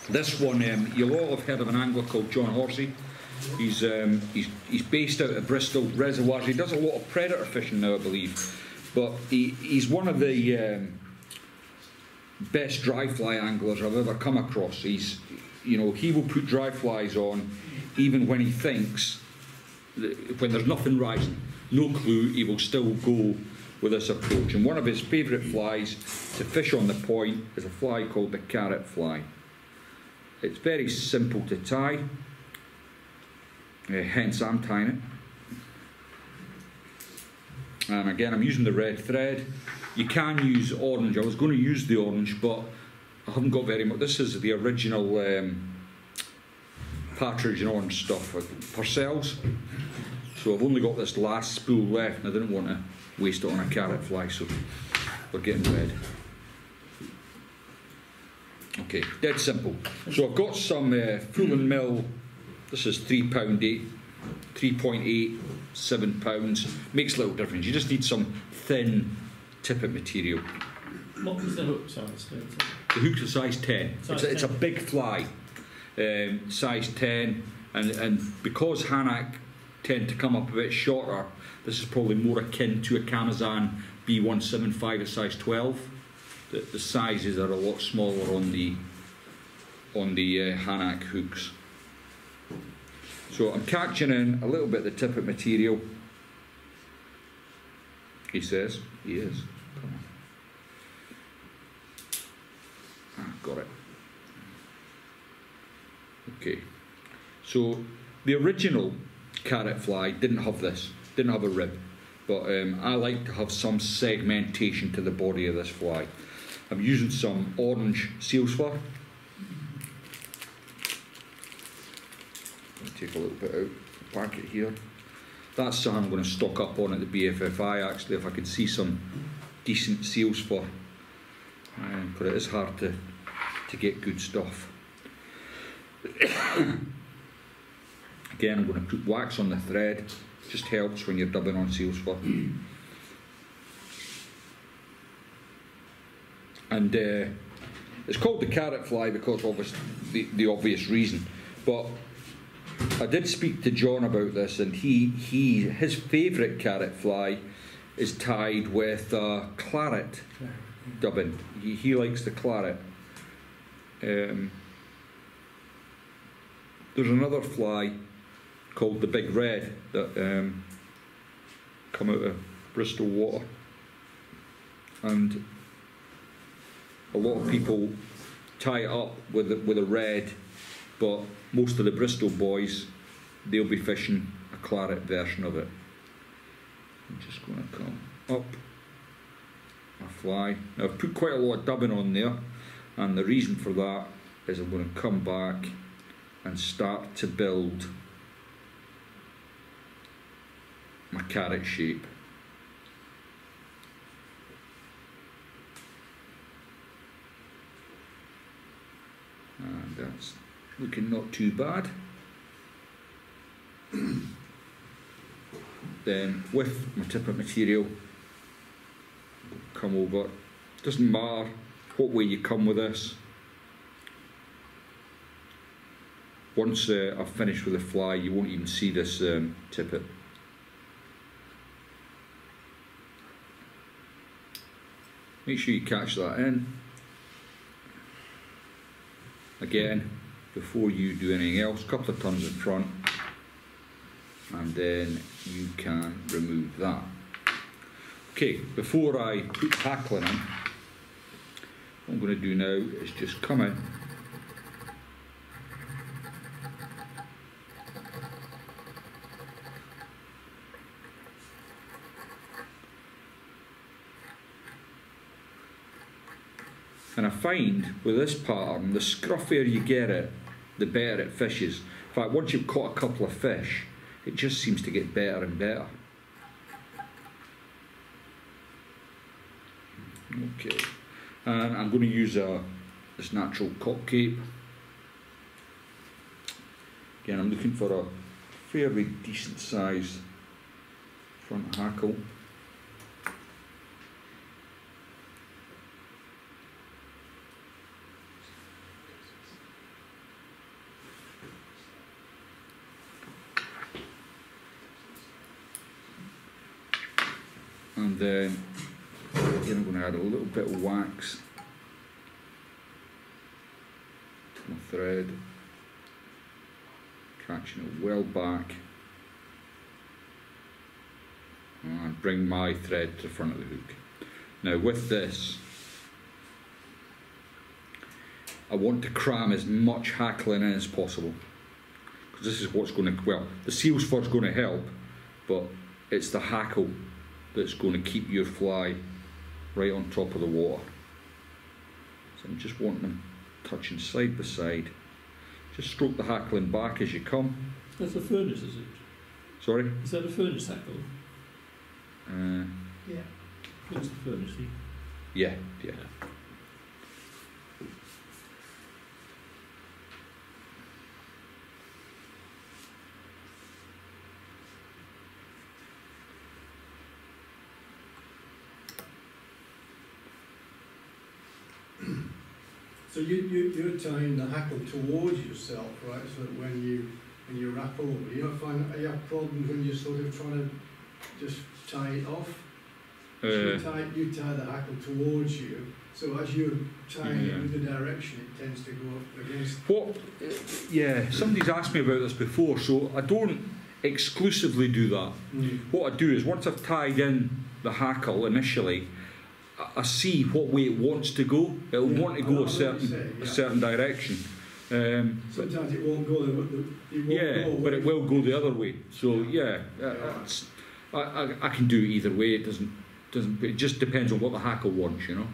This one, you'll all have heard of an angler called John Horsey. He's based out of Bristol Reservoirs. He does a lot of predator fishing now, I believe, but he's one of the best dry fly anglers I've ever come across. He will put dry flies on even when he thinks when there's nothing rising, no clue. He will still go with this approach. And one of his favourite flies to fish on the point is a fly called the carrot fly. It's very simple to tie, hence I'm tying it. And again, I'm using the red thread. You can use orange. I was going to use the orange, but I haven't got very much. This is the original partridge and orange stuff, Purcell's. So I've only got this last spool left, and I didn't want to waste it on a carrot fly, so we're getting red. Okay, dead simple. So I've got some Full and Mill. This is 3 pound 3.8, 7 pounds. Makes a little difference. You just need some thin tippet material. What was the hook size? The hook's a size 10. It's a big fly, size 10, and because Hanak tend to come up a bit shorter, this is probably more akin to a Kamazan B175, a size 12. The sizes are a lot smaller on the Hanak hooks. So I'm catching in a little bit of the tippet material. He says, he is. Come on. Got it. Okay. So the original carrot fly didn't have this, didn't have a rib, but I like to have some segmentation to the body of this fly. I'm using some orange seal's fur. Take a little bit out the packet here. That's something I'm going to stock up on at the BFFI actually, if I could see some decent seal's fur. But it is hard to get good stuff. Again, I'm going to put wax on the thread. Just helps when you're dubbing on seal's fur. And it's called the carrot fly because of the obvious reason. But I did speak to John about this, and his favourite carrot fly is tied with claret dubbing. He likes the claret. There's another fly called the Big Red that come out of Bristol water, and a lot of people tie it up with a red, but most of the Bristol boys, they'll be fishing a claret version of it. I'm just going to come up a fly. Now I've put quite a lot of dubbing on there, and the reason for that is I'm going to come back and start to build my carrot shape. And that's looking not too bad. Then with my tippet material, come over. Doesn't matter what way you come with this. Once I've finished with the fly, you won't even see this tippet. Make sure you catch that in. Again, before you do anything else, a couple of turns in front, and then you can remove that. Okay, before I put tackling in, what I'm going to do now is just come in. And I find with this pattern, the scruffier you get it, the better it fishes. In fact, once you've caught a couple of fish, it just seems to get better and better. Okay, and I'm going to use this natural cock cape. Again, I'm looking for a fairly decent size front hackle. And then I'm going to add a little bit of wax to my thread, catching it well back, and bring my thread to the front of the hook. Now with this, I want to cram as much hackling in as possible, because this is what's going to, well, the seal's first going to help, but it's the hackle that's going to keep your fly right on top of the water. So I'm just wanting them touching side by side. Just stroke the hackling back as you come. That's a furnace, is it? Sorry? Is that a furnace hackle? Yeah. What's the furnace? Yeah. So you're tying the hackle towards yourself, right? So that when you wrap over, you don't find you have problems when you're sort of trying to just tie it off. So you tie the hackle towards you. So as you're tying it in the direction, it tends to go up against. Yeah, somebody's asked me about this before, so I don't exclusively do that. What I do is, once I've tied in the hackle initially, I see what way it wants to go. It'll want to go a certain direction. Sometimes it won't go. But it will go the other way. So I can do it either way. It doesn't. It just depends on what the hackle wants, you know.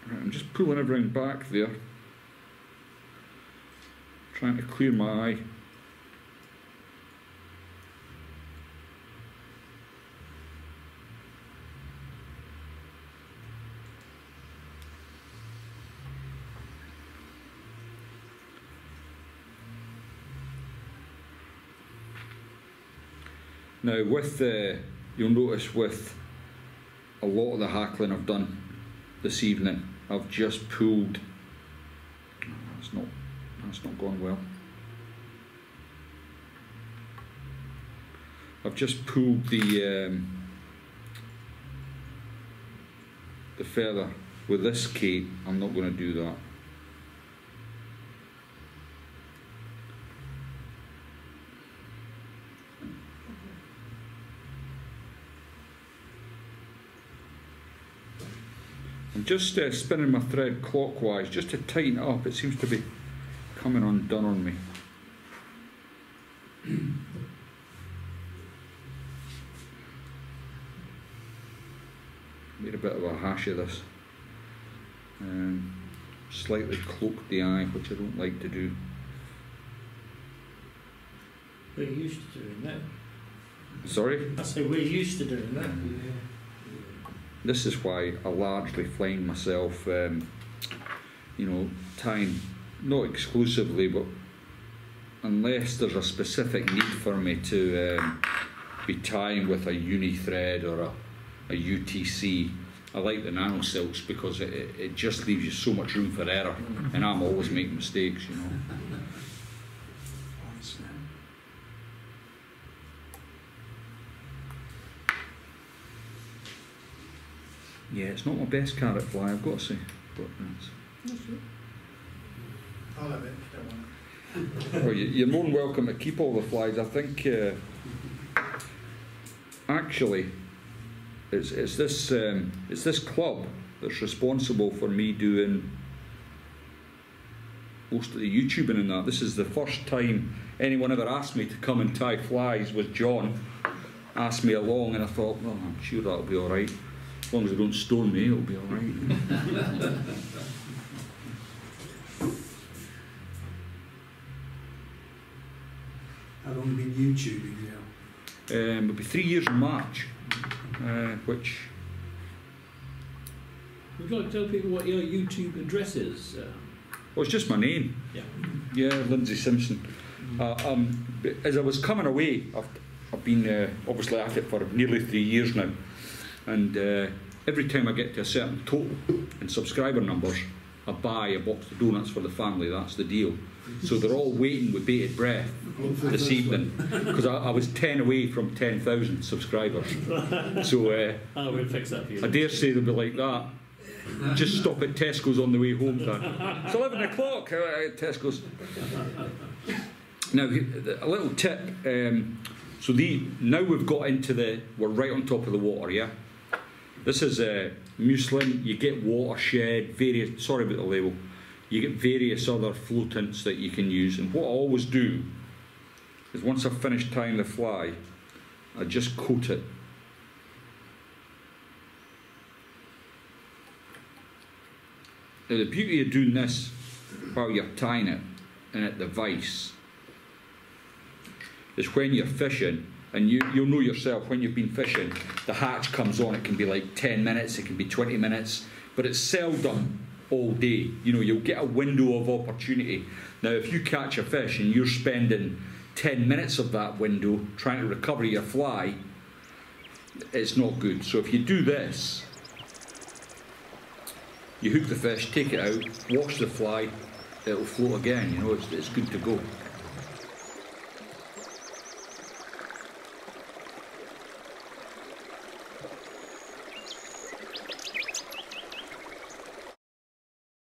Right, I'm just pulling everything back there, trying to clear my eye. Now with you'll notice with a lot of the hackling I've done this evening, I've just pulled, that's not gone well. I've just pulled the feather. With this cape, I'm not going to do that. I'm just spinning my thread clockwise just to tighten it up. It seems to be coming undone on me. Made a bit of a hash of this. Slightly cloaked the eye, which I don't like to do. We're used to doing that. Sorry? I say we're used to doing that. This is why I largely find myself, tying, not exclusively, but unless there's a specific need for me to be tying with a uni thread or a UTC, I like the nano silks because it just leaves you so much room for error, and I'm always making mistakes, you know. Yeah, it's not my best carrot fly, I've got to say. But I'll have it, don't want well, you're more than welcome to keep all the flies. I think actually it's this club that's responsible for me doing most of the YouTubing and that. This is the first time anyone ever asked me to come and tie flies. Was John asked me along, and I thought, well, I'm sure that'll be all right. As long as they don't stone me, it'll be all right. How long have you been YouTubing now? It'll be 3 years in March, which... Would you like to tell people what your YouTube address is? Well, it's just my name. Yeah, Lindsay Simpson. As I was coming away, I've been obviously at it for nearly 3 years now, and every time I get to a certain total in subscriber numbers, I buy a box of donuts for the family. That's the deal. So they're all waiting with bated breath this evening because I was 10 away from 10,000 subscribers. So Oh, we'll fix that for you. I dare say they'll be like that. Just stop at Tesco's on the way home, Dad. It's 11 o'clock at Tesco's. Now, a little tip. So now we've got into we're right on top of the water, yeah? This is muslin. You get watershed, sorry about the label. You get various other floatants that you can use. And what I always do is once I've finished tying the fly, I just coat it. Now the beauty of doing this while you're tying it and at the vice is when you're fishing, and you'll know yourself when you've been fishing, the hatch comes on, it can be like 10 minutes, it can be 20 minutes, but it's seldom all day. You know, you'll get a window of opportunity. Now if you catch a fish and you're spending 10 minutes of that window trying to recover your fly, it's not good. So if you do this, you hook the fish, take it out, wash the fly, it'll float again, you know, it's good to go.